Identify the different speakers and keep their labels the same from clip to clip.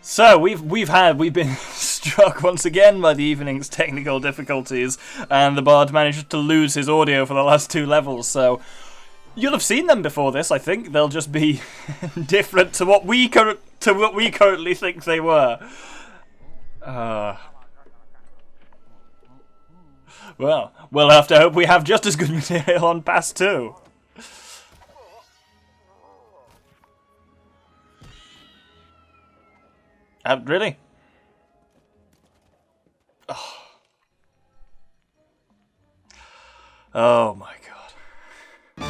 Speaker 1: So we've been struck once again by the evening's technical difficulties, and the bard managed to lose his audio for the last 2 levels. So you'll have seen them before this. I think they'll just be different to what we currently think they were. Well, we'll have to hope we have just as good material on Pass 2. Really? Oh my god.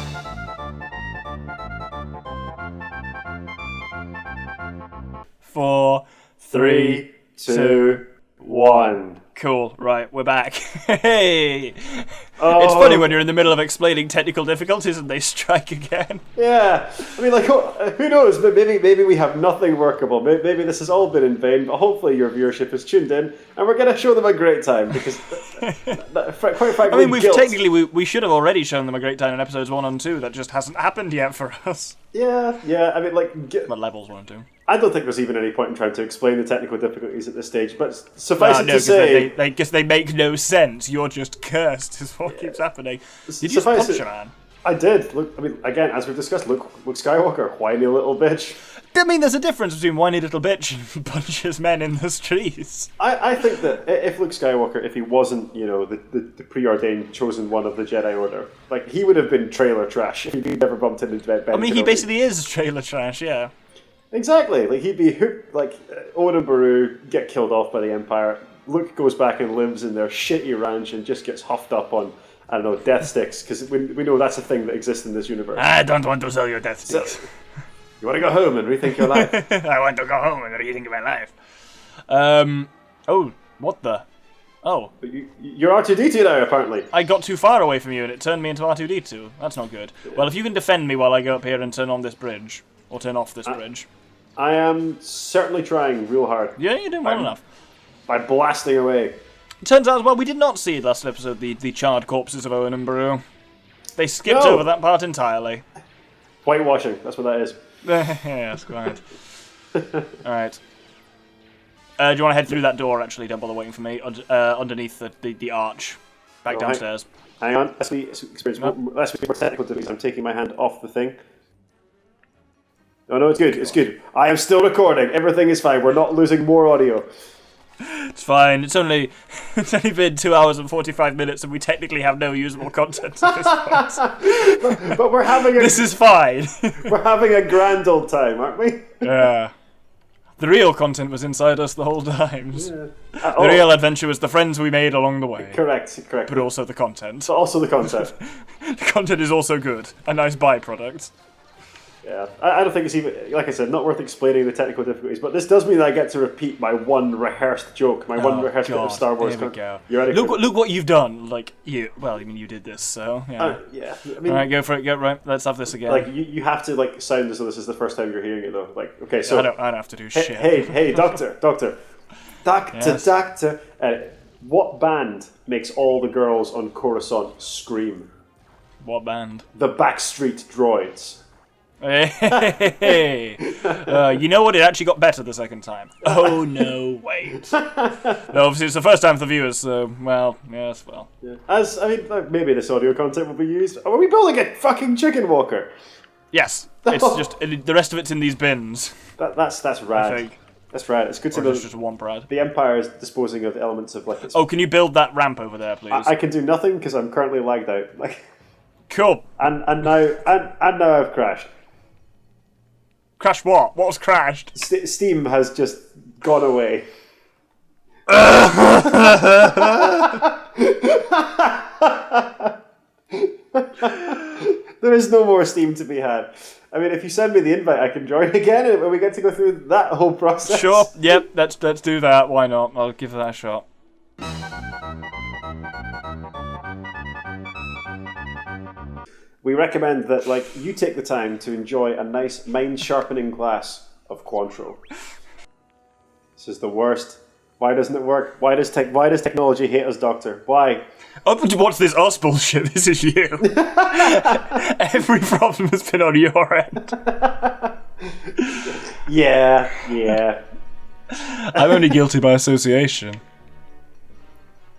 Speaker 1: 4, 3, 2, 1. Cool, right, we're back. Hey! Oh. It's funny when you're in the middle of explaining technical difficulties and they strike again.
Speaker 2: Yeah, I mean, like, who knows? Maybe we have nothing workable. Maybe this has all been in vain, but hopefully your viewership has tuned in, and we're going to show them a great time, because, quite frankly,
Speaker 1: I mean, we should have already shown them a great time in episodes 1 and 2, that just hasn't happened yet for us.
Speaker 2: Yeah, I mean, like...
Speaker 1: But levels 1 and 2.
Speaker 2: I don't think there's even any point in trying to explain the technical difficulties at this stage, but suffice it to say...
Speaker 1: They make no sense. You're just cursed, is what keeps happening. Did you just punch a man?
Speaker 2: I did. Look, I mean, again, as we've discussed, Luke Skywalker, whiny little bitch.
Speaker 1: I mean, there's a difference between whiny little bitch and punches men in the streets.
Speaker 2: I think that if Luke Skywalker, if he wasn't, the preordained chosen one of the Jedi Order, like, he would have been trailer trash if he'd never bumped into Ben Kenobi.
Speaker 1: I mean, he basically is trailer trash, yeah.
Speaker 2: Exactly. Like, he'd be hooked, like, Owen and Beru get killed off by the Empire. Luke goes back and lives in their shitty ranch and just gets huffed up on, I don't know, death sticks, because we know that's a thing that exists in this universe.
Speaker 1: I don't want to sell your death sticks.
Speaker 2: So, you want to go home and rethink your life?
Speaker 1: I want to go home and rethink my life. Oh, what the? Oh.
Speaker 2: You're R2-D2 now, apparently.
Speaker 1: I got too far away from you and it turned me into R2-D2. That's not good. Yeah. Well, if you can defend me while I go up here and turn on this bridge, or turn off this bridge.
Speaker 2: I am certainly trying real hard.
Speaker 1: Yeah, you're doing well enough.
Speaker 2: By blasting away.
Speaker 1: It turns out, well, we did not see last episode the charred corpses of Owen and Beru. They skipped over that part entirely.
Speaker 2: Whitewashing, that's what that is.
Speaker 1: Yes, quite. Alright. Do you want to head through that door, actually? Don't bother waiting for me. Underneath the arch. Back downstairs.
Speaker 2: Hang on, let's be more technical difficulties. I'm taking my hand off the thing. No, it's good, it's good. I am still recording. Everything is fine. We're not losing more audio.
Speaker 1: It's fine. It's only been 2 hours and 45 minutes, and we technically have no usable content at this
Speaker 2: point. But we're having
Speaker 1: this is fine.
Speaker 2: We're having a grand old time, aren't we?
Speaker 1: Yeah. The real content was inside us the whole time. Yeah. The real adventure was the friends we made along the way.
Speaker 2: Correct.
Speaker 1: But also the content.
Speaker 2: But also the content.
Speaker 1: The content is also good. A nice byproduct.
Speaker 2: Yeah, I don't think it's even, like I said, not worth explaining the technical difficulties, but this does mean that I get to repeat my one rehearsed joke, my one rehearsed bit of Star Wars.
Speaker 1: Here we go.
Speaker 2: You ready?
Speaker 1: Look what you've done. Like, you did this, so, yeah.
Speaker 2: Yeah. I mean,
Speaker 1: alright, go for it, right, let's have this again.
Speaker 2: Like, you have to, like, sound as though this is the first time you're hearing it, though. Like, okay, so...
Speaker 1: I don't have to do shit.
Speaker 2: Hey, doctor.
Speaker 1: Yes.
Speaker 2: Doctor. What band makes all the girls on Coruscant scream?
Speaker 1: What band?
Speaker 2: The Backstreet Droids.
Speaker 1: Hey. You know what? It actually got better the second time. Oh no! Wait. No, obviously it's the first time for the viewers. So, well, yes, well.
Speaker 2: Yeah. Maybe this audio content will be used. Are we building a fucking chicken walker?
Speaker 1: Yes. It's just the rest of it's in these bins.
Speaker 2: That's rad.
Speaker 1: I think.
Speaker 2: That's rad. It's good to know.
Speaker 1: It's just one Brad.
Speaker 2: The Empire is disposing of elements of like.
Speaker 1: Oh, can you build that ramp over there, please?
Speaker 2: I can do nothing because I'm currently lagged out. Like.
Speaker 1: Cool.
Speaker 2: And now I've crashed.
Speaker 1: Crashed what? What was crashed?
Speaker 2: Steam has just gone away. There is no more Steam to be had. I mean, if you send me the invite, I can join again, and we get to go through that whole process.
Speaker 1: Sure. Yep. Let's do that. Why not? I'll give that a shot.
Speaker 2: We recommend that, like, you take the time to enjoy a nice mind-sharpening glass of Cointreau. This is the worst. Why doesn't it work? Why does technology hate us, Doctor? Why?
Speaker 1: What's this us bullshit? This is you. Every problem has been on your end.
Speaker 2: Yeah.
Speaker 1: I'm only guilty by association.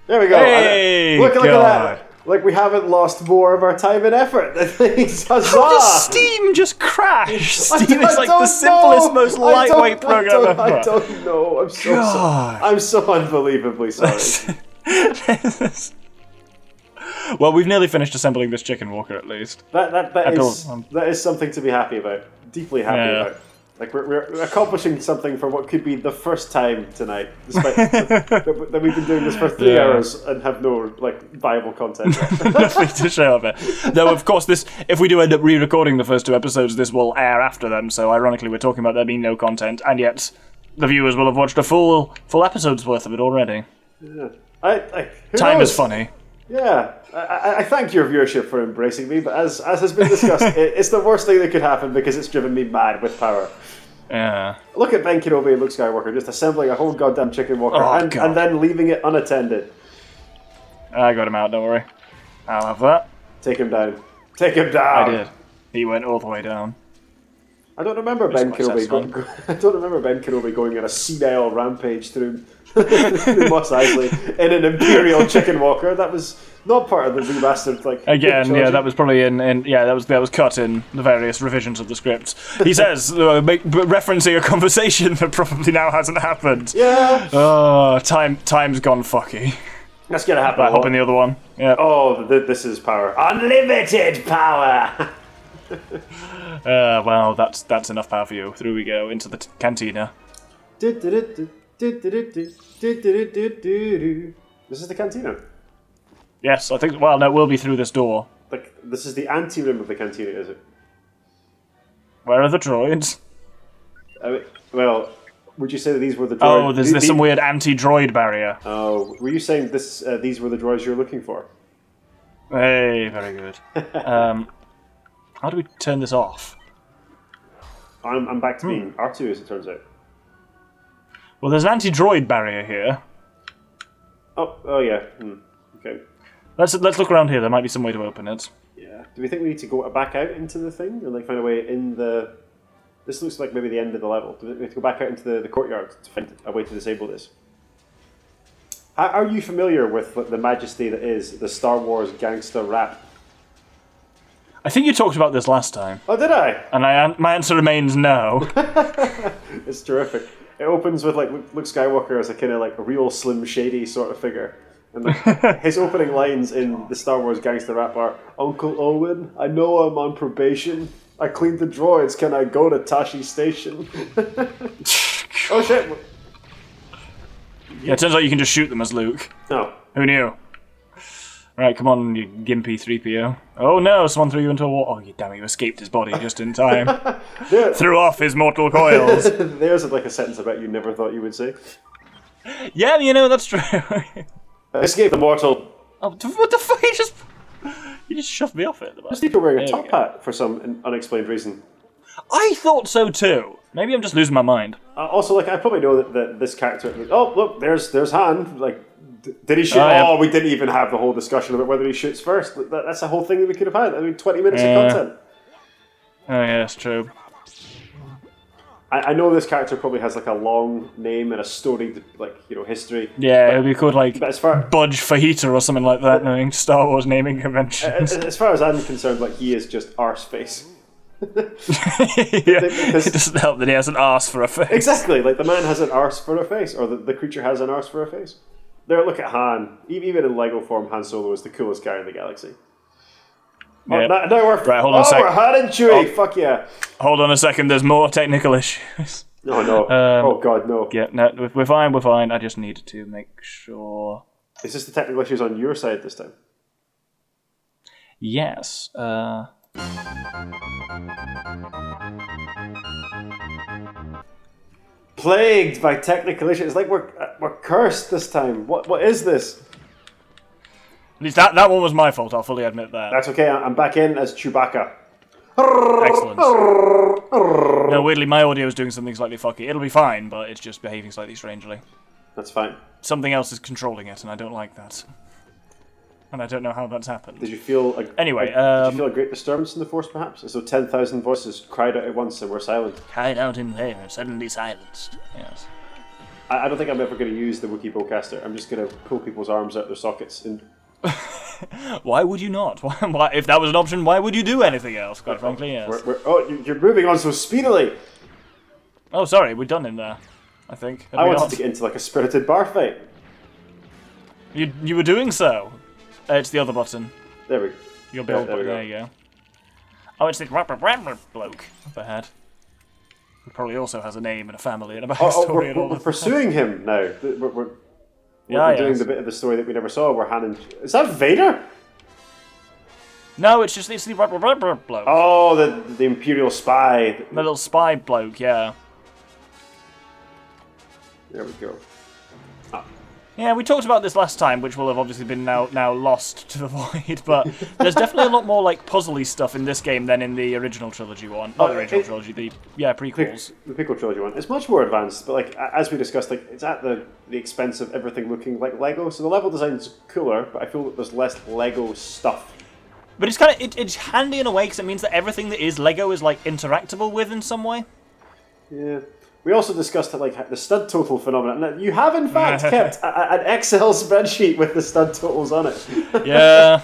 Speaker 2: There we go.
Speaker 1: Hey,
Speaker 2: look at
Speaker 1: God.
Speaker 2: that. Like we haven't lost more of our time and effort. Huzzah!
Speaker 1: How does Steam just crash? Steam is like the simplest, most lightweight program ever.
Speaker 2: I don't know. I'm so sorry. I'm so unbelievably sorry.
Speaker 1: Well, we've nearly finished assembling this chicken walker, at least.
Speaker 2: That is something to be happy about. Deeply happy about. Like we're accomplishing something for what could be the first time tonight, despite that we've been doing this for 3 hours and have no viable content.
Speaker 1: Nothing to show of it. Though, of course, if we do end up re-recording the first 2 episodes, this will air after them. So, ironically, we're talking about there being no content, and yet the viewers will have watched a full episode's worth of it already.
Speaker 2: Yeah.
Speaker 1: Time is funny.
Speaker 2: Yeah, I thank your viewership for embracing me, but as has been discussed, it's the worst thing that could happen because it's driven me mad with power.
Speaker 1: Yeah.
Speaker 2: Look at Ben Kenobi and Luke Skywalker just assembling a whole goddamn chicken walker and then leaving it unattended.
Speaker 1: I got him out, don't worry. I'll have that.
Speaker 2: Take him down. Take him down!
Speaker 1: I did. He went all the way down.
Speaker 2: I don't remember Ben Kenobi going on a senile rampage through Mos Eisley in an Imperial chicken walker. That was not part of the remastered
Speaker 1: again.
Speaker 2: trilogy.
Speaker 1: Yeah, that was probably that was cut in the various revisions of the script. He says referencing a conversation that probably now hasn't happened.
Speaker 2: Yeah.
Speaker 1: Oh, time's gone fucky.
Speaker 2: That's gonna happen.
Speaker 1: Right, hop in the other one. Yeah.
Speaker 2: Oh, this is power. Unlimited power.
Speaker 1: Well, that's enough power for you. Through we go into the cantina.
Speaker 2: This is the cantina.
Speaker 1: Yes, I think. Well, no, it will be through this door.
Speaker 2: This is the ante-room of the cantina, is it?
Speaker 1: Where are the droids?
Speaker 2: Well, would you say that these were the droids?
Speaker 1: Oh, there's some weird anti-droid barrier.
Speaker 2: Oh, were you saying these were the droids you're looking for?
Speaker 1: Hey, very good. How do we turn this off?
Speaker 2: I'm back to being R2, as it turns out.
Speaker 1: Well, there's an anti-droid barrier here.
Speaker 2: Oh yeah. Okay.
Speaker 1: Let's look around here. There might be some way to open it.
Speaker 2: Yeah. Do we think we need to go back out into the thing, or find a way in the? This looks like maybe the end of the level. Do we have to go back out into the courtyard to find a way to disable this? Are you familiar with the majesty that is the Star Wars gangster rap?
Speaker 1: I think you talked about this last time.
Speaker 2: Oh, did I?
Speaker 1: And my answer remains no.
Speaker 2: It's terrific. It opens with Luke Skywalker as a kind of real Slim Shady sort of figure. And his opening lines in the Star Wars gangster rap are, "Uncle Owen, I know I'm on probation. I cleaned the droids. Can I go to Tashi Station?" Oh shit!
Speaker 1: Yeah, it turns out you can just shoot them as Luke.
Speaker 2: No.
Speaker 1: Who knew? Right, come on, you gimpy 3PO. Oh no, someone threw you into a wall. Oh, damn it, you escaped his body just in time. Threw off his mortal coils.
Speaker 2: There's a sentence I bet you never thought you would say.
Speaker 1: Yeah, that's true.
Speaker 2: Escape the mortal.
Speaker 1: Oh, what the fuck? You just shoved me off it.
Speaker 2: Just people wearing a top hat for some unexplained reason.
Speaker 1: I thought so too. Maybe I'm just losing my mind.
Speaker 2: Also, I probably know that this character. Oh, look, there's Han. Did he shoot?
Speaker 1: Yeah.
Speaker 2: We didn't even have the whole discussion about whether he shoots first. That's a whole thing that we could have had. 20 minutes of content.
Speaker 1: Oh yeah, that's true.
Speaker 2: I know this character probably has a long name and a storied history.
Speaker 1: Yeah, it'll be called
Speaker 2: but as far,
Speaker 1: Budge Fajita or something like that, knowing Star Wars naming conventions.
Speaker 2: As far as I'm concerned, he is just arseface.
Speaker 1: It doesn't help that he has an arse for a face.
Speaker 2: Exactly, the man has an arse for a face, or the creature has an arse for a face. There, look at Han. Even in Lego form, Han Solo is the coolest guy in the galaxy.
Speaker 1: Yep.
Speaker 2: Oh, now we're
Speaker 1: right. Hold on a second.
Speaker 2: We're Han and Chewie. Fuck yeah.
Speaker 1: Hold on a second. There's more technical issues.
Speaker 2: No. Oh god, no.
Speaker 1: Yeah, no. We're fine. We're fine. I just needed to make sure.
Speaker 2: Is this the technical issues on your side this time?
Speaker 1: Yes.
Speaker 2: Plagued by technical issues. It's we're cursed this time. What is this?
Speaker 1: At least that one was my fault. I'll fully admit that.
Speaker 2: That's okay. I'm back in as Chewbacca.
Speaker 1: Excellent. No, weirdly, my audio is doing something slightly fucky. It'll be fine, but it's just behaving slightly strangely.
Speaker 2: That's fine.
Speaker 1: Something else is controlling it, and I don't like that. And I don't know how that's happened.
Speaker 2: Did you feel
Speaker 1: did you
Speaker 2: feel a great disturbance in the Force, perhaps? As though 10,000 voices cried out at once and were silent.
Speaker 1: Cried out in there, suddenly silenced. Yes.
Speaker 2: I don't think I'm ever going to use the Wookiee bowcaster. I'm just going to pull people's arms out their sockets. And
Speaker 1: why would you not? Why, if that was an option, why would you do anything else? Quite frankly, yes.
Speaker 2: You're moving on so speedily.
Speaker 1: Oh, sorry, we're done in there. I think.
Speaker 2: I wanted to get into like a spirited bar fight.
Speaker 1: You were doing so. It's the other button.
Speaker 2: There we go.
Speaker 1: Your build button. There you go. Oh, it's the bloke up ahead. Who probably also has a name and a family and a backstory.
Speaker 2: We're pursuing him now. We're doing the bit of the story that we never saw. We're handing. Is that Vader?
Speaker 1: No, it's the bloke.
Speaker 2: Oh, the Imperial spy.
Speaker 1: The little spy bloke, yeah.
Speaker 2: There we go.
Speaker 1: Yeah, we talked about this last time, which will have obviously been now lost to the void, but there's definitely a lot more like puzzly stuff in this game than in the original trilogy one. Not the original trilogy, the prequels.
Speaker 2: The prequel trilogy one. It's much more advanced, but like as we discussed, like it's at the expense of everything looking like Lego. So the level design's cooler, but I feel that there's less Lego stuff.
Speaker 1: But it's kind of it's handy in a way because it means that everything that is Lego is like interactable with in some way.
Speaker 2: Yeah. We also discussed like the stud total phenomenon. You have in fact kept an Excel spreadsheet with the stud totals on it.
Speaker 1: Yeah.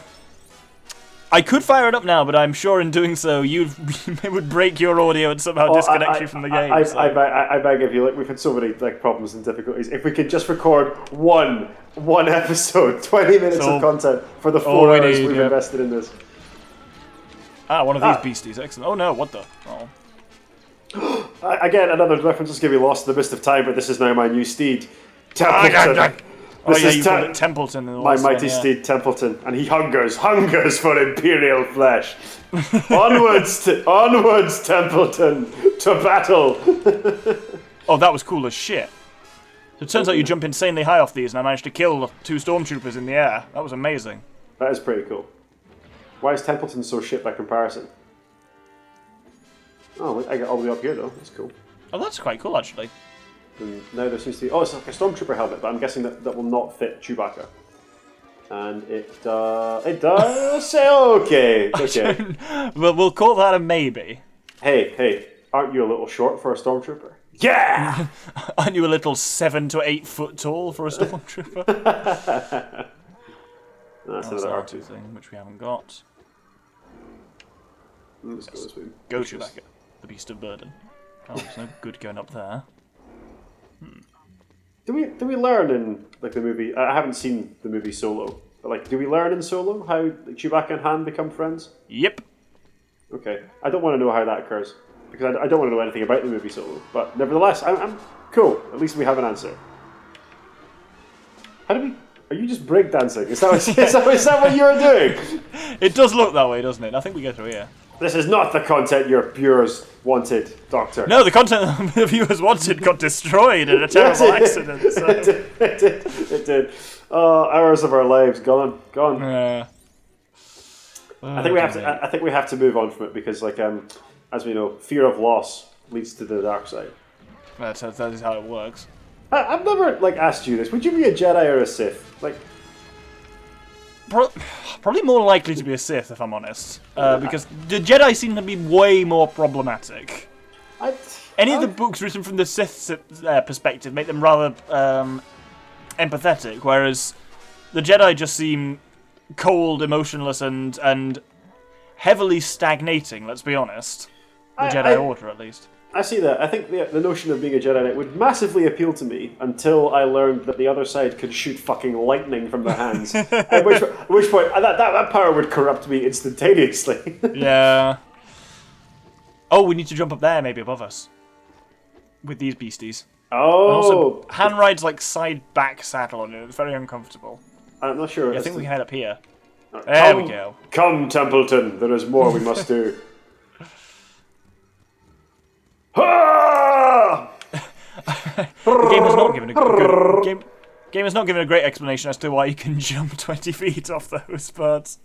Speaker 1: I could fire it up now, but I'm sure in doing so it would break your audio and somehow disconnect you from the game.
Speaker 2: I beg of you, like we've had so many like problems and difficulties. If we could just record one episode, 20 minutes of content for the 4 hours we've invested in this.
Speaker 1: One of these beasties, excellent. Oh no, what the? Oh.
Speaker 2: Again, another reference is going to be lost in the mist of time, but this is now my new steed, Templeton.
Speaker 1: You called it Templeton. In the
Speaker 2: my mighty steed, Templeton, and he hungers for imperial flesh. onwards, Templeton, to battle.
Speaker 1: Oh, that was cool as shit. So it turns out you jump insanely high off these, and I managed to kill 2 stormtroopers in the air. That was amazing.
Speaker 2: That is pretty cool. Why is Templeton so shit by comparison? Oh, I get all the way up here though. That's cool.
Speaker 1: Oh, that's quite cool actually.
Speaker 2: And now there seems to be... Oh, it's like a stormtrooper helmet, but I'm guessing that will not fit Chewbacca. And it does say okay. Okay.
Speaker 1: Well, we'll call that a maybe.
Speaker 2: Hey, aren't you a little short for a stormtrooper? Yeah!
Speaker 1: Aren't you a little 7 to 8 foot tall for a stormtrooper?
Speaker 2: That's another
Speaker 1: R2 thing, which we haven't got.
Speaker 2: Let's go this way.
Speaker 1: Go Chewbacca, the beast of burden. Oh, there's no good going up there.
Speaker 2: Do we learn in like the movie? I haven't seen the movie Solo, but like, do we learn in Solo how Chewbacca and Han become friends?
Speaker 1: Yep.
Speaker 2: Okay, I don't want to know how that occurs because I don't want to know anything about the movie Solo. But nevertheless, I'm cool. At least we have an answer. How do we? Are you just breakdancing? Is that what you're doing?
Speaker 1: It does look that way, doesn't it? I think we go through here.
Speaker 2: This is not the content your viewers wanted, Doctor.
Speaker 1: No, the content the viewers wanted got destroyed in a terrible accident. So.
Speaker 2: It did. Hours of our lives gone.
Speaker 1: Yeah.
Speaker 2: I think we have to move on from it because, like, as we know, fear of loss leads to the dark side.
Speaker 1: That is how it works.
Speaker 2: I've never asked you this. Would you be a Jedi or a Sith?
Speaker 1: Probably more likely to be a Sith, if I'm honest, because the Jedi seem to be way more problematic. Any of the books written from the Sith's perspective make them rather empathetic, whereas the Jedi just seem cold, emotionless, and heavily stagnating. Let's be honest. The Jedi Order, at least. I
Speaker 2: see that. I think the notion of being a Jedi Knight would massively appeal to me until I learned that the other side could shoot fucking lightning from their hands. At which point, that power would corrupt me instantaneously.
Speaker 1: Yeah. Oh, we need to jump up there, maybe above us. With these beasties.
Speaker 2: Oh.
Speaker 1: And also, Han rides like side-back saddle on it. It's very uncomfortable.
Speaker 2: I'm not sure.
Speaker 1: Yeah, I think we can head up here. There we go.
Speaker 2: Come, Templeton. There is more we must do.
Speaker 1: The game has not given a good game has not given a great explanation as to why you can jump 20 feet off those, but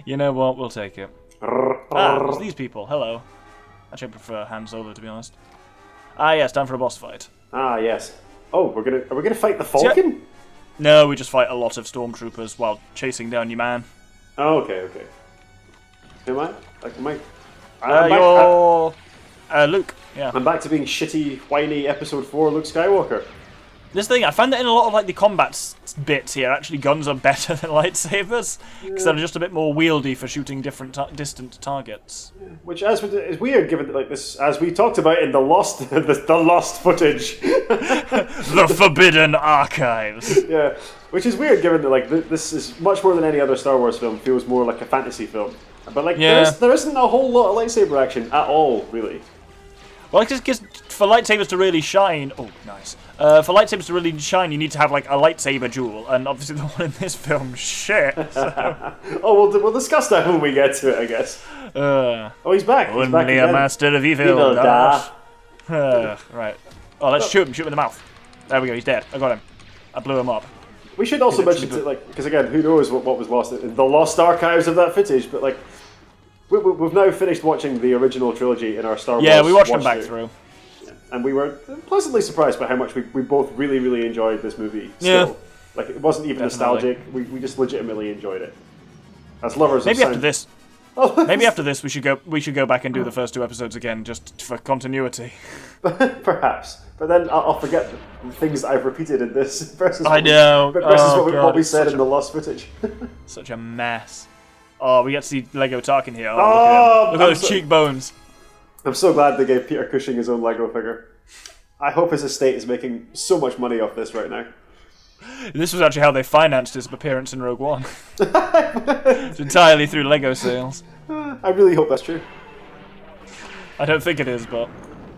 Speaker 1: you know what? We'll take it. It's these people. Hello. Actually, I prefer Han Solo, to be honest. Yes, time for a boss fight.
Speaker 2: Yes. Oh, are we gonna fight the Falcon?
Speaker 1: No, we just fight a lot of stormtroopers while chasing down your man.
Speaker 2: Oh, okay. Am I?
Speaker 1: You're Luke. Yeah.
Speaker 2: I'm back to being shitty, whiny Episode 4 Luke Skywalker.
Speaker 1: This thing, I found that in a lot of like the combat bits here, actually guns are better than lightsabers because they're just a bit more wieldy for shooting different distant targets.
Speaker 2: Yeah. Which is weird, given that, like this, as we talked about in the lost footage,
Speaker 1: the Forbidden Archives.
Speaker 2: Yeah, which is weird, given that like this is much more than any other Star Wars film. Feels more like a fantasy film, but like there isn't a whole lot of lightsaber action at all, really.
Speaker 1: Well, because for lightsabers to really shine, oh nice. For lightsabers to really shine, you need to have like a lightsaber duel, and obviously the one in this film, shit. So.
Speaker 2: Oh, we'll discuss that when we get to it, I guess. Oh, he's back. He's back
Speaker 1: only
Speaker 2: again.
Speaker 1: a master of evil. Right. Oh, let's shoot him in the mouth. There we go. He's dead. I got him. I blew him up.
Speaker 2: We should also mention, like, because again, who knows what was lost in the lost archives of that footage, but like. We've now finished watching the original trilogy in our Star Wars.
Speaker 1: Yeah, we watched them back through.
Speaker 2: And we were pleasantly surprised by how much we both really, really enjoyed this movie. Still. Yeah. Like, it wasn't even nostalgic. We just legitimately enjoyed it. As lovers
Speaker 1: Maybe
Speaker 2: of
Speaker 1: after this. Maybe after this we should go back and do the first 2 episodes again, just for continuity.
Speaker 2: Perhaps. But then I'll forget the things that I've repeated in this versus what we said in the lost footage.
Speaker 1: Such a mess. Oh, we get to see Lego talking here. Oh, look at those cheekbones.
Speaker 2: I'm so glad they gave Peter Cushing his own Lego figure. I hope his estate is making so much money off this right now.
Speaker 1: This was actually how they financed his appearance in Rogue One. It's entirely through Lego sales.
Speaker 2: I really hope that's true.
Speaker 1: I don't think it is, but...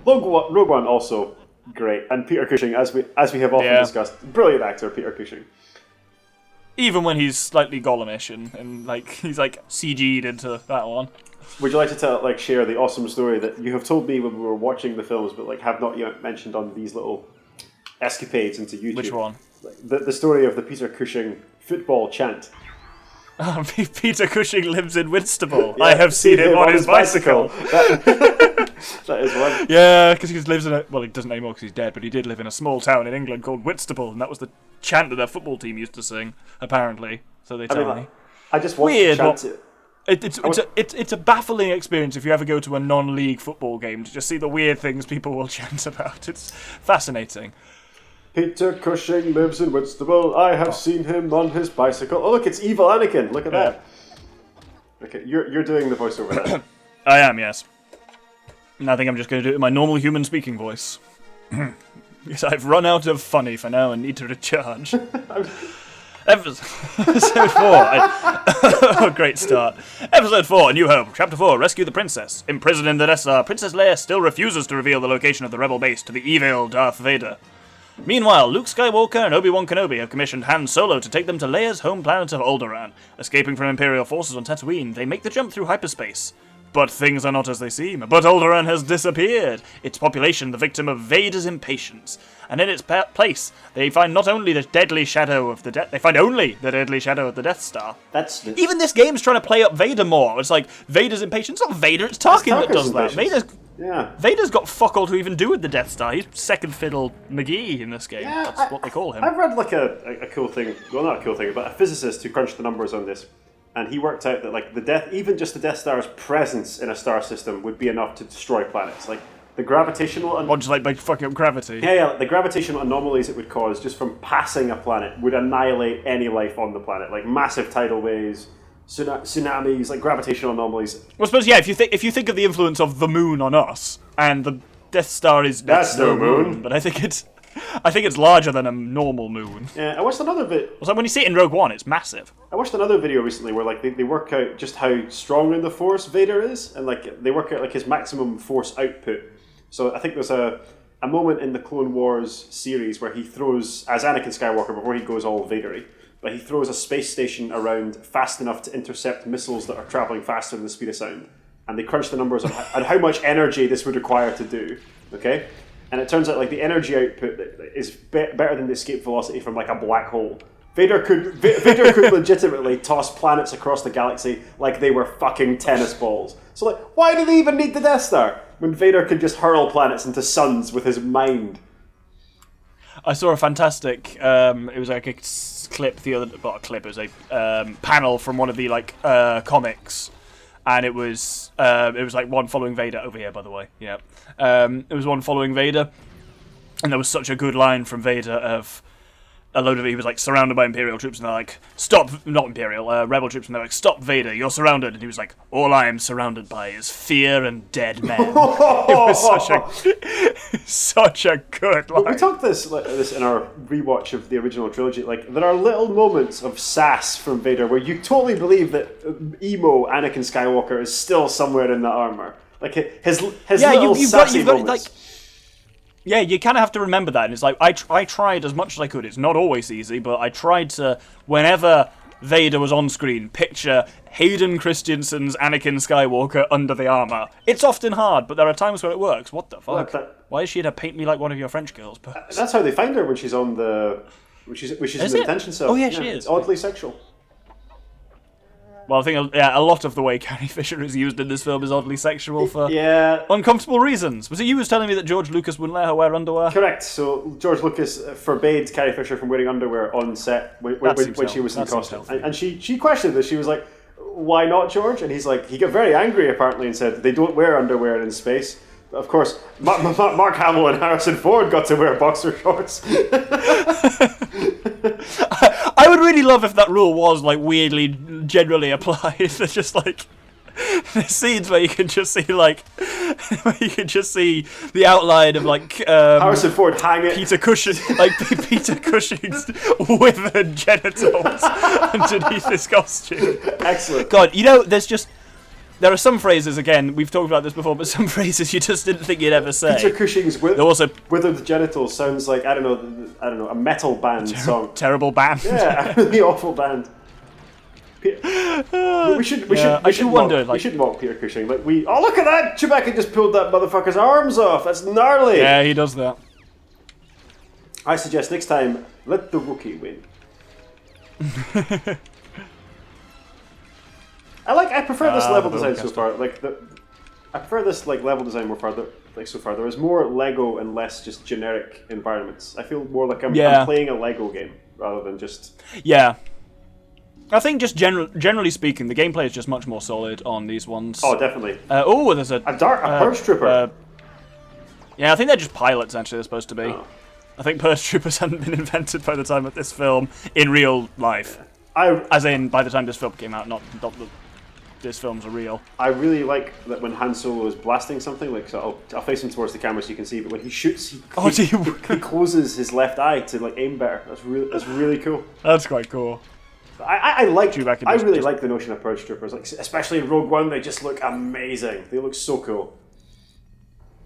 Speaker 2: Rogue One also great. And Peter Cushing, as we have often discussed, brilliant actor, Peter Cushing.
Speaker 1: Even when he's slightly Gollumish and like he's like CG'd into that one.
Speaker 2: Would you like to share the awesome story that you have told me when we were watching the films, but like have not yet mentioned on these little escapades into YouTube?
Speaker 1: Which one?
Speaker 2: The story of the Peter Cushing football chant.
Speaker 1: Peter Cushing lives in Whitstable. Yeah, I have seen him on his bicycle.
Speaker 2: That is one.
Speaker 1: Yeah, because he lives in a... Well, he doesn't anymore because he's dead, but he did live in a small town in England called Whitstable, and that was the chant that their football team used to sing, apparently. So they tell me.
Speaker 2: I just want to chant it.
Speaker 1: It's a baffling experience if you ever go to a non-league football game to just see the weird things people will chant about. It's fascinating.
Speaker 2: Peter Cushing lives in Whitstable. I have seen him on his bicycle. Oh, look, it's evil Anakin. Look at that. Okay, you're doing the voiceover now.
Speaker 1: I am, yes. And I think I'm just going to do it in my normal human speaking voice. Because I've run out of funny for now and need to recharge. Episode 4. Oh, great start. Episode 4, A New Hope. Chapter 4, Rescue the Princess. Imprisoned in the Death Star, Princess Leia still refuses to reveal the location of the rebel base to the evil Darth Vader. Meanwhile, Luke Skywalker and Obi-Wan Kenobi have commissioned Han Solo to take them to Leia's home planet of Alderaan. Escaping from Imperial forces on Tatooine, they make the jump through hyperspace. But things are not as they seem. But Alderaan has disappeared, its population the victim of Vader's impatience. And in its place, they find not only the deadly shadow of the Death Star. Even this game's trying to play up Vader more. It's like, Vader's impatience. It's not Vader, it's Tarkin that does that. Vader's got fuck all to even do with the Death Star. He's second fiddle McGee in this game. Yeah, that's what they call him.
Speaker 2: I've read like a cool thing, well not a cool thing, but a physicist who crunched the numbers on this. And he worked out that like even just the Death Star's presence in a star system would be enough to destroy planets. Like the gravitational
Speaker 1: just like by fucking up gravity.
Speaker 2: Yeah, the gravitational anomalies it would cause just from passing a planet would annihilate any life on the planet. Like massive tidal waves, tsunamis, like gravitational anomalies.
Speaker 1: Well, I suppose if you think of the influence of the moon on us, and the Death Star is
Speaker 2: that's no moon,
Speaker 1: but I think it's larger than a normal moon.
Speaker 2: Yeah, I watched another bit.
Speaker 1: So when you see it in Rogue One, it's massive.
Speaker 2: I watched another video recently where like they work out just how strong in the Force Vader is, and like they work out like his maximum Force output. So I think there's a moment in the Clone Wars series where he throws, as Anakin Skywalker before he goes all Vadery, but he throws a space station around fast enough to intercept missiles that are traveling faster than the speed of sound. And they crunch the numbers on how much energy this would require to do. Okay. And it turns out like the energy output is better than the escape velocity from like a black hole. Vader could legitimately toss planets across the galaxy like they were fucking tennis balls. So like, why do they even need the Death Star when Vader could just hurl planets into suns with his mind?
Speaker 1: I saw a fantastic. It was like a clip It was a panel from one of the like comics. And it was like one following Vader over here, by the way. Yeah, it was one following Vader, And there was such a good line from Vader of a load of it. He was like surrounded by Imperial troops, and they're like, "Stop!" Not Imperial, Rebel troops, and they're like, "Stop, Vader! You're surrounded." And he was like, "All I am surrounded by is fear and dead men." It was such a good line.
Speaker 2: We talked this in our rewatch of the original trilogy. Like, there are little moments of sass from Vader where you totally believe that emo Anakin Skywalker is still somewhere in the armor. Like his little sassy moments.
Speaker 1: Yeah, you kind of have to remember that. And it's like, I tried as much as I could. It's not always easy, but I tried to, whenever Vader was on screen, picture Hayden Christensen's Anakin Skywalker under the armor. It's often hard, but there are times when it works. What the fuck? Why is she to paint me like one of your French girls?
Speaker 2: That's how they find her when she's on the... When she's in the detention cell.
Speaker 1: Oh, yeah, she is.
Speaker 2: It's oddly sexual.
Speaker 1: Well, I think a lot of the way Carrie Fisher is used in this film is oddly sexual for
Speaker 2: yeah.
Speaker 1: uncomfortable reasons. Was it you who was telling me that George Lucas wouldn't let her wear underwear?
Speaker 2: Correct. So George Lucas forbade Carrie Fisher from wearing underwear on set when she was in costume. And she questioned this. She was like, "Why not, George?" And he's like, he got very angry apparently and said, "They don't wear underwear in space." But of course, Mark Hamill and Harrison Ford got to wear boxer shorts.
Speaker 1: I would really love if that rule was like weirdly generally applied. There's just like there's scenes where you can just see the outline of like
Speaker 2: Harrison Ford hanging
Speaker 1: Peter Cushing, like Peter Cushing's withered genitals underneath his costume.
Speaker 2: Excellent.
Speaker 1: God, there are some phrases, again, we've talked about this before, but some phrases you just didn't think you'd ever say.
Speaker 2: Peter Cushing's withered genitals sounds like, I don't know, a metal band song.
Speaker 1: Terrible band.
Speaker 2: Yeah, a really awful band. We should mock Peter Cushing. Like oh, look at that! Chewbacca just pulled that motherfucker's arms off. That's gnarly.
Speaker 1: Yeah, he does that.
Speaker 2: I suggest next time, let the Wookiee win. I prefer this level design so far. I prefer this level design more farther. So far, there is more Lego and less just generic environments. I feel more like I'm playing a Lego game rather than just.
Speaker 1: Yeah. I think just generally speaking, the gameplay is just much more solid on these ones.
Speaker 2: Oh, definitely.
Speaker 1: There's a
Speaker 2: Purge Trooper.
Speaker 1: Yeah, I think they're just pilots. Actually, they're supposed to be.
Speaker 2: Oh.
Speaker 1: I think Purge Troopers hadn't been invented by the time of this film in real life. As in, by the time this film came out, not that this film's real.
Speaker 2: I really like that when Han Solo is blasting something. So I'll face him towards the camera so you can see. But when he shoots, he closes his left eye to aim better. That's really cool.
Speaker 1: That's quite cool.
Speaker 2: I really like the notion of Purge Troopers, especially in Rogue One. They just look amazing. They look so cool.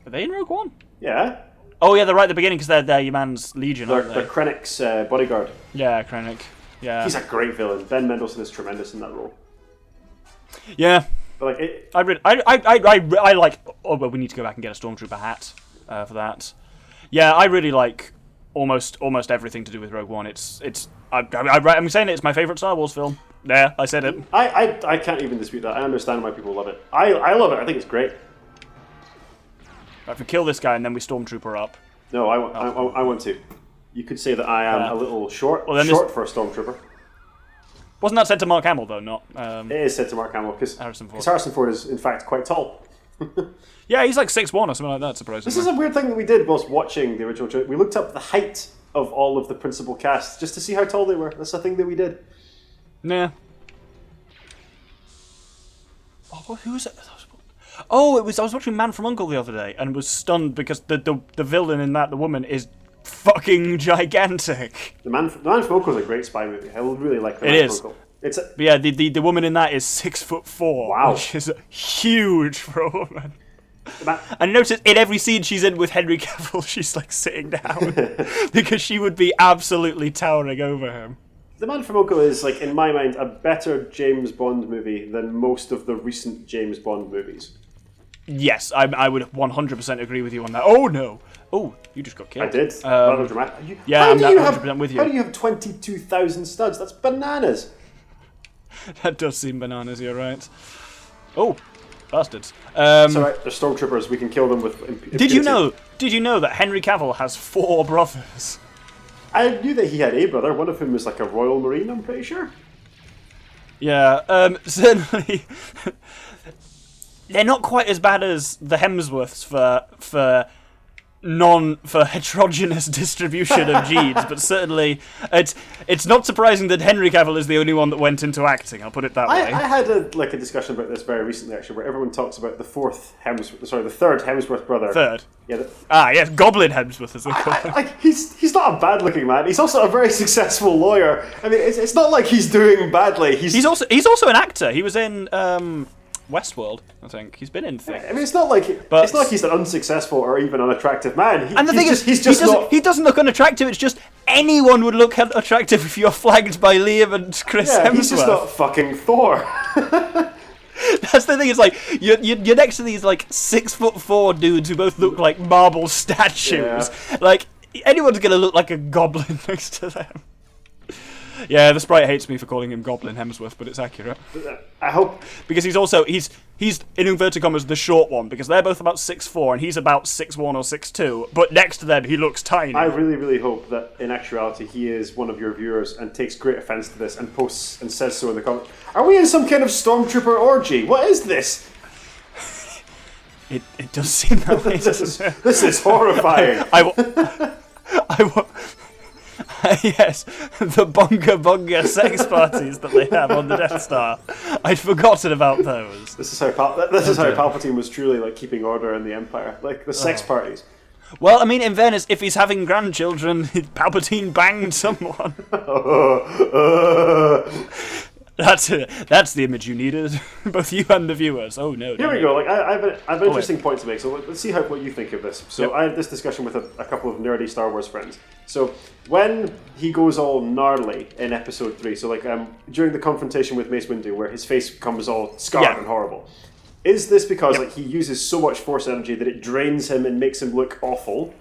Speaker 1: Are they in Rogue One?
Speaker 2: Yeah.
Speaker 1: Oh yeah, they're right at the beginning because they're your man's Legion, aren't they?
Speaker 2: They're Krennic's bodyguard.
Speaker 1: Yeah, Krennic. Yeah.
Speaker 2: He's a great villain. Ben Mendelsohn is tremendous in that role.
Speaker 1: Yeah.
Speaker 2: But
Speaker 1: I like. Oh, well, we need to go back and get a Stormtrooper hat for that. Yeah, I really like almost everything to do with Rogue One. I'm saying it's my favorite Star Wars film. There, I said it.
Speaker 2: I can't even dispute that. I understand why people love it. I love it. I think it's great.
Speaker 1: If we kill this guy and then we Stormtrooper up.
Speaker 2: No, I want to. You could say that I am a little short for a Stormtrooper.
Speaker 1: Wasn't that said to Mark Hamill, though? Not.
Speaker 2: It is said to Mark Hamill because
Speaker 1: Harrison
Speaker 2: Ford is, in fact, quite tall.
Speaker 1: Yeah, he's like 6'1" or something like that, surprisingly.
Speaker 2: This is a weird thing that we did whilst watching the original trilogy. We looked up the height of all of the principal cast just to see how tall they were. That's a thing that we did.
Speaker 1: Yeah. Oh, who was it? Oh, I was watching Man from U.N.C.L.E. the other day and was stunned because the villain in that, the woman, is fucking gigantic.
Speaker 2: The Man from U.N.C.L.E. is a great spy movie. I really like The Man from U.N.C.L.E.
Speaker 1: The woman in that is 6'4",
Speaker 2: wow,
Speaker 1: which is huge for a woman. And notice in every scene she's in with Henry Cavill, she's like sitting down because she would be absolutely towering over him.
Speaker 2: The Man from U.N.C.L.E. is, in my mind, a better James Bond movie than most of the recent James Bond movies.
Speaker 1: Yes, I would 100% agree with you on that. Oh no! Oh, you just got killed.
Speaker 2: I did. Rather dramatic.
Speaker 1: I'm 100% with you.
Speaker 2: How do you have 22,000 studs? That's bananas.
Speaker 1: That does seem bananas. You're right. Oh, bastards.
Speaker 2: It's alright. They're stormtroopers. We can kill them with impunity.
Speaker 1: Did you know that Henry Cavill has 4 brothers?
Speaker 2: I knew that he had a brother. One of whom was like a Royal Marine. I'm pretty sure.
Speaker 1: Yeah. Certainly. They're not quite as bad as the Hemsworths for for heterogeneous distribution of genes, but certainly it's not surprising that Henry Cavill is the only one that went into acting. I'll put it that way.
Speaker 2: I had a discussion about this very recently, actually, where everyone talks about the third Hemsworth brother.
Speaker 1: Third.
Speaker 2: Yeah.
Speaker 1: Yes, Goblin Hemsworth as they call him.
Speaker 2: He's not a bad-looking man. He's also a very successful lawyer. I mean, it's not like he's doing badly. He's also an actor. He was in Westworld, I think. He's been in things. I mean, it's not like he's an unsuccessful or even unattractive man.
Speaker 1: He doesn't look unattractive. It's just anyone would look attractive if you're flagged by Liam and Chris Hemsworth.
Speaker 2: He's just not fucking Thor.
Speaker 1: That's the thing. It's like you're next to these like 6'4" dudes who both look like marble statues. Yeah. Like anyone's gonna look like a goblin next to them. Yeah, the sprite hates me for calling him Goblin Hemsworth, but it's accurate.
Speaker 2: I hope
Speaker 1: because he's in inverted commas the short one, because they're both about 6'4" and he's about 6'1" or 6'2", but next to them he looks tiny.
Speaker 2: I really, really hope that in actuality he is one of your viewers and takes great offence to this and posts and says so in the comments. Are we in some kind of stormtrooper orgy? What is this?
Speaker 1: It does seem that way.
Speaker 2: This is horrifying.
Speaker 1: Yes, the bunga sex parties that they have on the Death Star. I'd forgotten about those.
Speaker 2: This is how Palpatine was truly like keeping order in the Empire, like the sex parties.
Speaker 1: Well, I mean, in fairness, if he's having grandchildren, Palpatine banged someone. That's the image you needed, both you and the viewers. Oh no!
Speaker 2: Here we go. Like I have an interesting point to make. So let's see what you think of this. So yep. I had this discussion with a couple of nerdy Star Wars friends. So when he goes all gnarly in Episode 3, so like during the confrontation with Mace Windu, where his face becomes all scarred and horrible, is this because like he uses so much Force energy that it drains him and makes him look awful?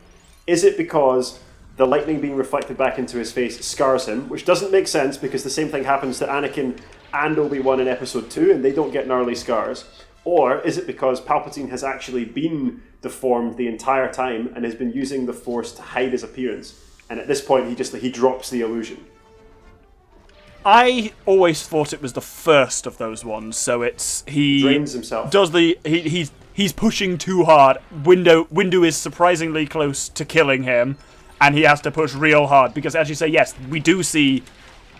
Speaker 2: Is it because the lightning being reflected back into his face scars him, which doesn't make sense because the same thing happens to Anakin and Obi-Wan in Episode 2 and they don't get gnarly scars? Or is it because Palpatine has actually been deformed the entire time and has been using the Force to hide his appearance, and at this point he drops the illusion?
Speaker 1: I always thought it was the first of those ones, so he
Speaker 2: drains himself.
Speaker 1: He's pushing too hard. Windu is surprisingly close to killing him, and he has to push real hard, because as you say, yes, we do see,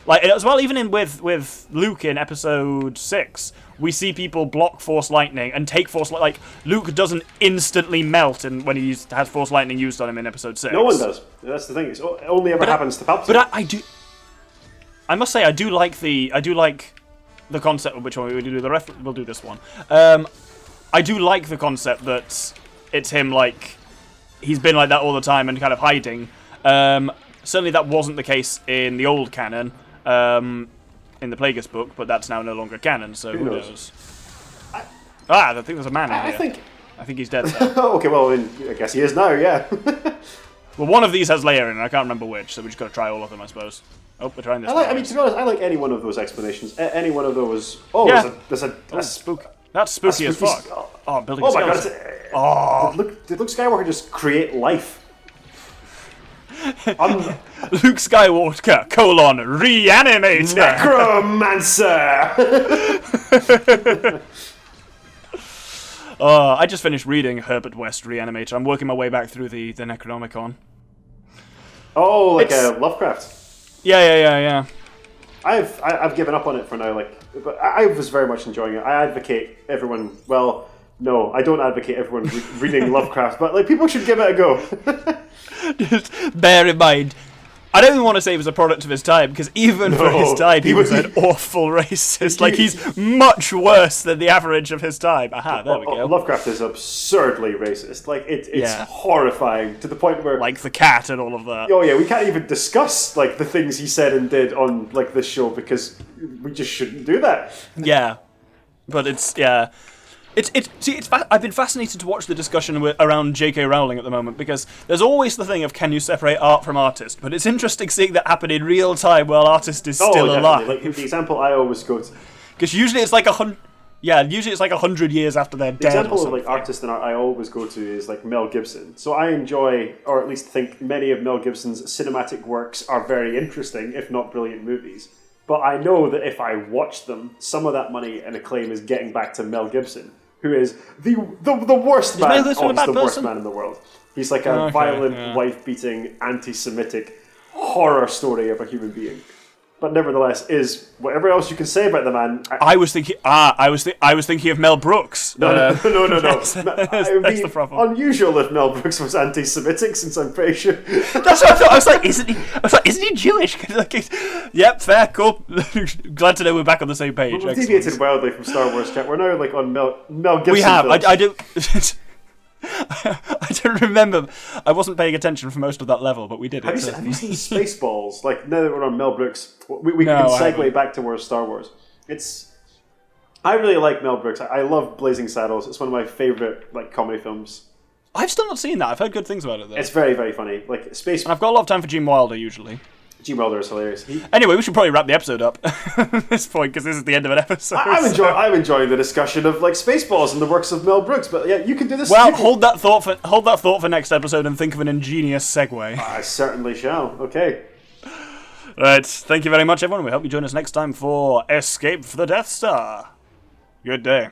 Speaker 1: like as well, even with Luke in Episode 6, we see people block Force Lightning and take Force like Luke doesn't instantly melt when he has Force Lightning used on him in Episode 6.
Speaker 2: No one does. That's the thing. It only ever happens to Palpatine.
Speaker 1: But I must say I do like the concept of which one we do we'll do this one. I do like the concept that it's him like he's been like that all the time and kind of hiding. Certainly that wasn't the case in the old canon, in the Plagueis book, but that's now no longer canon, so who knows? I think there's a man in here. I think he's dead though.
Speaker 2: Okay, well, I guess he is now, yeah.
Speaker 1: Well, one of these has Leia in it, I can't remember which, so we just got to try all of them, I suppose. Oh, we're trying this one.
Speaker 2: I mean, to be honest, I like any one of those explanations. Any one of those. Oh, yeah. There's a
Speaker 1: spook. That's spooky as fuck. Building a skeleton.
Speaker 2: Oh my god. Did Luke Skywalker just create life?
Speaker 1: Luke Skywalker, reanimator.
Speaker 2: Necromancer!
Speaker 1: I just finished reading Herbert West Reanimator. I'm working my way back through the Necronomicon.
Speaker 2: Oh, like Lovecraft.
Speaker 1: Yeah.
Speaker 2: I've given up on it for now. But I was very much enjoying it. I advocate everyone. Well, no, I don't advocate everyone reading Lovecraft, but people should give it a go.
Speaker 1: Just bear in mind, I don't even want to say he was a product of his time, because even for his time, he was an awful racist. He's much worse than the average of his time. Aha, there we go.
Speaker 2: Lovecraft is absurdly racist. It's horrifying to the point where...
Speaker 1: Like the cat and all of that.
Speaker 2: Oh yeah, we can't even discuss the things he said and did on this show, because we just shouldn't do that.
Speaker 1: Yeah. But I've been fascinated to watch the discussion around J.K. Rowling at the moment, because there's always the thing of can you separate art from artist, but it's interesting seeing that happen in real time while artist is still alive.
Speaker 2: The example I always go to,
Speaker 1: because usually it's like 100 years after they're dead.
Speaker 2: The example of artist and art I always go to is Mel Gibson. So I enjoy, or at least think many of Mel Gibson's cinematic works are very interesting, if not brilliant movies. But I know that if I watch them, some of that money and acclaim is getting back to Mel Gibson. who is the worst man.
Speaker 1: Mel Gibson a
Speaker 2: He's
Speaker 1: bad
Speaker 2: the worst
Speaker 1: person?
Speaker 2: man in the world. He's like a violent, wife-beating, anti-Semitic horror story of a human being. But nevertheless, is whatever else you can say about the man.
Speaker 1: I was thinking of Mel Brooks.
Speaker 2: No.
Speaker 1: That's
Speaker 2: It would be
Speaker 1: the problem.
Speaker 2: unusual if Mel Brooks was anti-Semitic, since I'm pretty sure.
Speaker 1: That's what I thought. I was like, isn't he Jewish? Yep, fair, cool. Glad to know we're back on the same page.
Speaker 2: We've deviated wildly from Star Wars chat. We're now like on Mel Gibson.
Speaker 1: We have.
Speaker 2: films.
Speaker 1: I do. I don't remember. I wasn't paying attention for most of that level, but we did it.
Speaker 2: Have you seen Spaceballs? Like, now that we're on Mel Brooks, we
Speaker 1: No,
Speaker 2: can
Speaker 1: I
Speaker 2: segue
Speaker 1: haven't.
Speaker 2: back towards Star Wars. I really like Mel Brooks. I love Blazing Saddles. It's one of my favourite comedy films.
Speaker 1: I've still not seen that. I've heard good things about it, though.
Speaker 2: It's very, very funny. Like, Space...
Speaker 1: And I've got a lot of time for Gene Wilder, usually.
Speaker 2: Gene Wilder is hilarious.
Speaker 1: Anyway, we should probably wrap the episode up at this point, because this is the end of an episode.
Speaker 2: I'm enjoying the discussion of Spaceballs and the works of Mel Brooks, but yeah, you can do this.
Speaker 1: Well, hold that thought for next episode and think of an ingenious segue.
Speaker 2: I certainly shall. Okay.
Speaker 1: Right, thank you very much, everyone. We hope you join us next time for Escape for the Death Star. Good day.